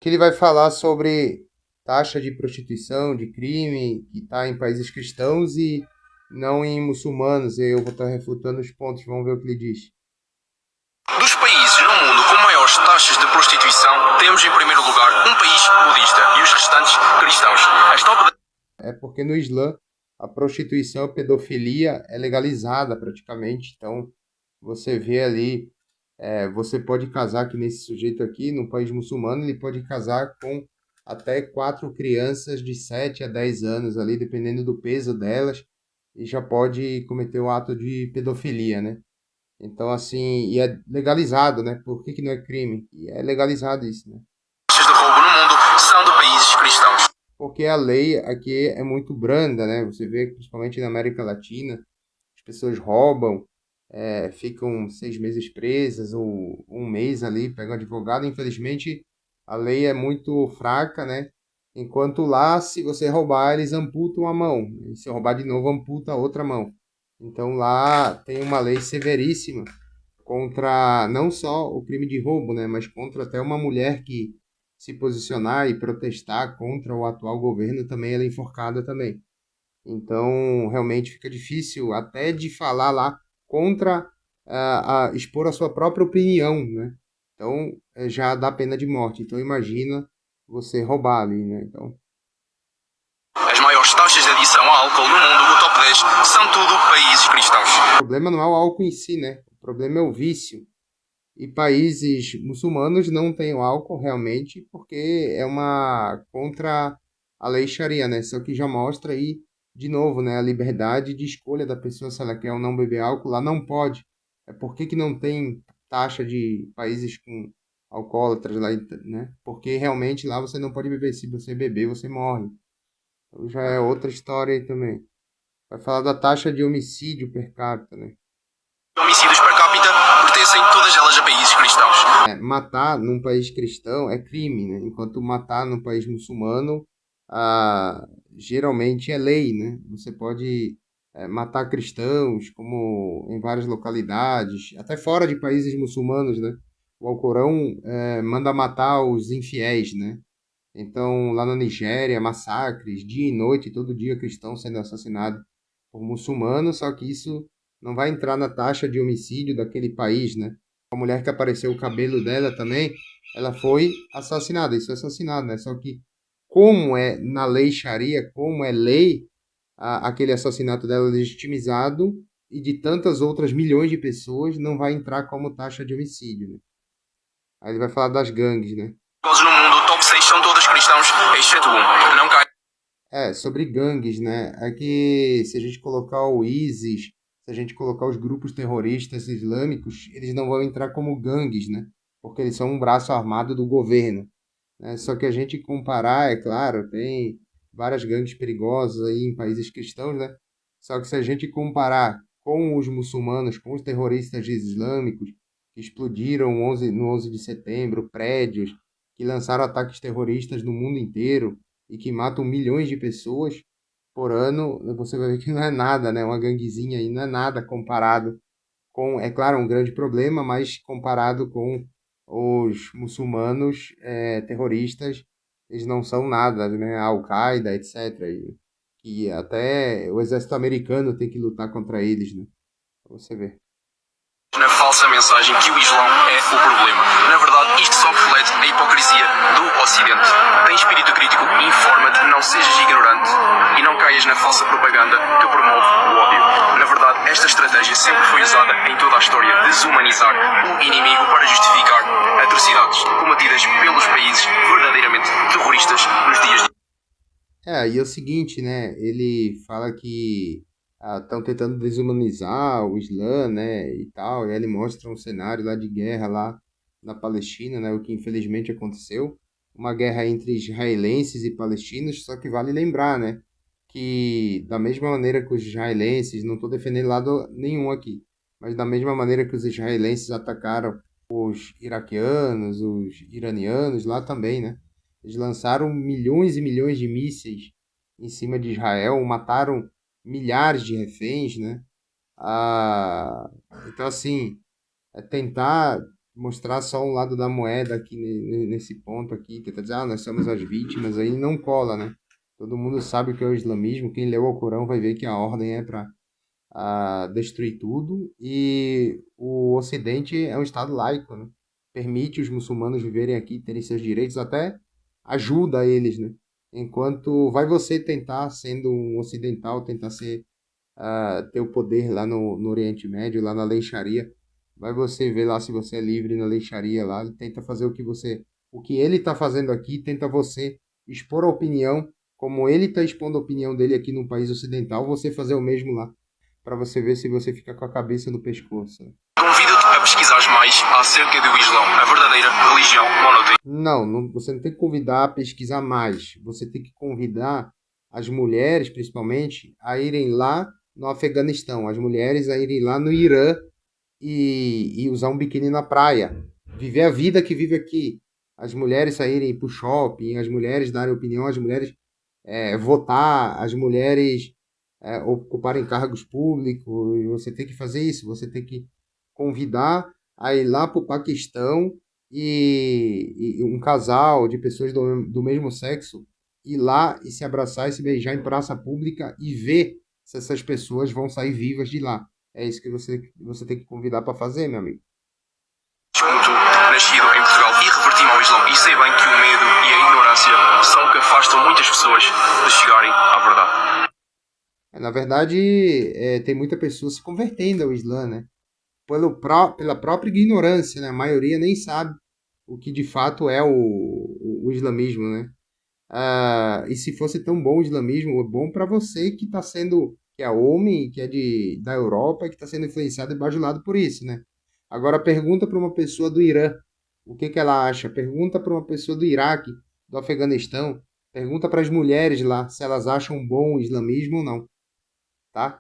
Que ele vai falar sobre taxa de prostituição, de crime, que está em países cristãos e não em muçulmanos. E eu vou estar refutando os pontos, vamos ver o que ele diz. Dos países no mundo com maiores taxas de prostituição, temos em primeiro lugar um país budista e os restantes cristãos. As top É porque no Islã a prostituição, a pedofilia é legalizada praticamente. Então você vê ali, você pode casar que nesse sujeito aqui, no país muçulmano, ele pode casar com até 4 crianças de 7 a 10 anos ali, dependendo do peso delas, e já pode cometer o ato de pedofilia, né? Então, assim, e é legalizado, né? Por que que não é crime? E é legalizado isso, né? taxas de roubo no mundo são de países cristãos. Porque a lei aqui é muito branda, né? Você vê, principalmente na América Latina, as pessoas roubam, ficam 6 meses presas ou um mês ali, pegam advogado. Infelizmente, a lei é muito fraca, né? Enquanto lá, se você roubar, eles amputam a mão. E se roubar de novo, amputa a outra mão. Então lá tem uma lei severíssima contra não só o crime de roubo, né, mas contra até uma mulher que se posicionar e protestar contra o atual governo também ela é enforcada também. Então, realmente fica difícil até de falar lá contra expor a sua própria opinião, né? Então, já dá pena de morte. Então, imagina você roubar ali, né? Então, As maiores taxas de adição a álcool no mundo, o top 10, são tudo países cristãos. o problema não é o álcool em si, né? O problema é o vício. E países muçulmanos não têm o álcool realmente, porque é uma contra a lei Sharia, né? Só que já mostra aí, de novo, né, a liberdade de escolha da pessoa se ela quer ou não beber álcool, lá não pode. É por que que não tem taxa de países com alcoólatras lá, né? Porque realmente lá você não pode beber. Se você beber, você morre. Então já é outra história aí também. Vai falar da taxa de homicídio per capita, né? Homicídios per capita pertencem todas elas a países cristãos. Matar num país cristão é crime, né? Enquanto matar num país muçulmano, geralmente é lei, né? Você pode matar cristãos, como em várias localidades, até fora de países muçulmanos, né? O Alcorão manda matar os infiéis, né? Então, lá na Nigéria, massacres, dia e noite, todo dia cristãos sendo assassinados por muçulmanos, só que isso não vai entrar na taxa de homicídio daquele país, né? A mulher que apareceu o cabelo dela também, ela foi assassinada, isso é assassinado, né? Só que como é na lei Sharia, como é lei, aquele assassinato dela é legitimizado e de tantas outras milhões de pessoas não vai entrar como taxa de homicídio, né? Aí ele vai falar das gangues, né? Todos no mundo, o top 6 são todos cristãos, exceto um. Não cai. Sobre gangues, né? É que se a gente colocar o ISIS, se a gente colocar os grupos terroristas islâmicos, eles não vão entrar como gangues, né? Porque eles são um braço armado do governo, né? Só que a gente comparar, é claro, tem várias gangues perigosas aí em países cristãos, né? Só que se a gente comparar com os muçulmanos, com os terroristas islâmicos que explodiram no 11 de setembro, prédios, que lançaram ataques terroristas no mundo inteiro, e que matam milhões de pessoas por ano, você vai ver que não é nada, né? Uma ganguezinha aí não é nada comparado com, é claro, um grande problema, mas comparado com os muçulmanos terroristas, eles não são nada, né? A Al-Qaeda, etc. E até o exército americano tem que lutar contra eles, né? Pra você ver. Na falsa mensagem que o Islão é o problema. Na verdade, isto só reflete a hipocrisia do Ocidente. Tem espírito crítico, informa-te, não sejas ignorante e não caias na falsa propaganda que promove o ódio. Na verdade, esta estratégia sempre foi usada em toda a história, desumanizar o inimigo para justificar atrocidades cometidas pelos países verdadeiramente terroristas nos dias de E é o seguinte, né? Ele fala que estão tentando desumanizar o Islã, né? E tal. E aí ele mostra um cenário lá de guerra lá na Palestina, né? O que infelizmente aconteceu. Uma guerra entre israelenses e palestinos. Só que vale lembrar, né? Que da mesma maneira que os israelenses, não estou defendendo lado nenhum aqui, mas da mesma maneira que os israelenses atacaram os iraquianos, os iranianos lá também, né? Eles lançaram milhões e milhões de mísseis em cima de Israel, mataram milhares de reféns, né? Ah, então, assim, é tentar mostrar só um lado da moeda aqui nesse ponto aqui, tentar dizer, nós somos as vítimas, aí não cola, né? Todo mundo sabe o que é o islamismo, quem leu o Corão vai ver que a ordem é para destruir tudo, e o Ocidente é um Estado laico, né? Permite os muçulmanos viverem aqui, terem seus direitos, até ajuda eles, né? Enquanto vai você tentar, sendo um ocidental, tentar ter o poder lá no Oriente Médio, lá na lei Sharia, vai você ver lá se você é livre na lei Sharia lá, e tenta fazer o que ele está fazendo aqui, tenta você expor a opinião, como ele está expondo a opinião dele aqui no país ocidental, você fazer o mesmo lá, para você ver se você fica com a cabeça no pescoço, né? Convido-te a pesquisares mais acerca do Islão, a verdadeira religião monoteísta. Não, você não tem que convidar a pesquisar mais. Você tem que convidar as mulheres, principalmente, a irem lá no Afeganistão, as mulheres a irem lá no Irã e usar um biquíni na praia. Viver a vida que vive aqui. As mulheres saírem para o shopping, as mulheres darem opinião, as mulheres votar, as mulheres ocuparem cargos públicos. E você tem que fazer isso, você tem que convidar a ir lá para o Paquistão e um casal de pessoas do mesmo sexo ir lá e se abraçar e se beijar em praça pública e ver se essas pessoas vão sair vivas de lá. É isso que você tem que convidar para fazer, meu amigo. Como tu, nascido em Portugal e reverti-me ao Islão, e sei bem que o medo e a ignorância são o que afastam muitas pessoas de chegarem à verdade. Na verdade, tem muita pessoa se convertendo ao Islã, né? Pela própria ignorância, né? A maioria nem sabe o que de fato é o islamismo, né? E se fosse tão bom o islamismo, é bom para você que está sendo, que é homem, que é da Europa, que está sendo influenciado e bajulado por isso, né? Agora pergunta para uma pessoa do Irã o que ela acha. Pergunta para uma pessoa do Iraque, do Afeganistão. Pergunta para as mulheres lá se elas acham bom o islamismo ou não, tá?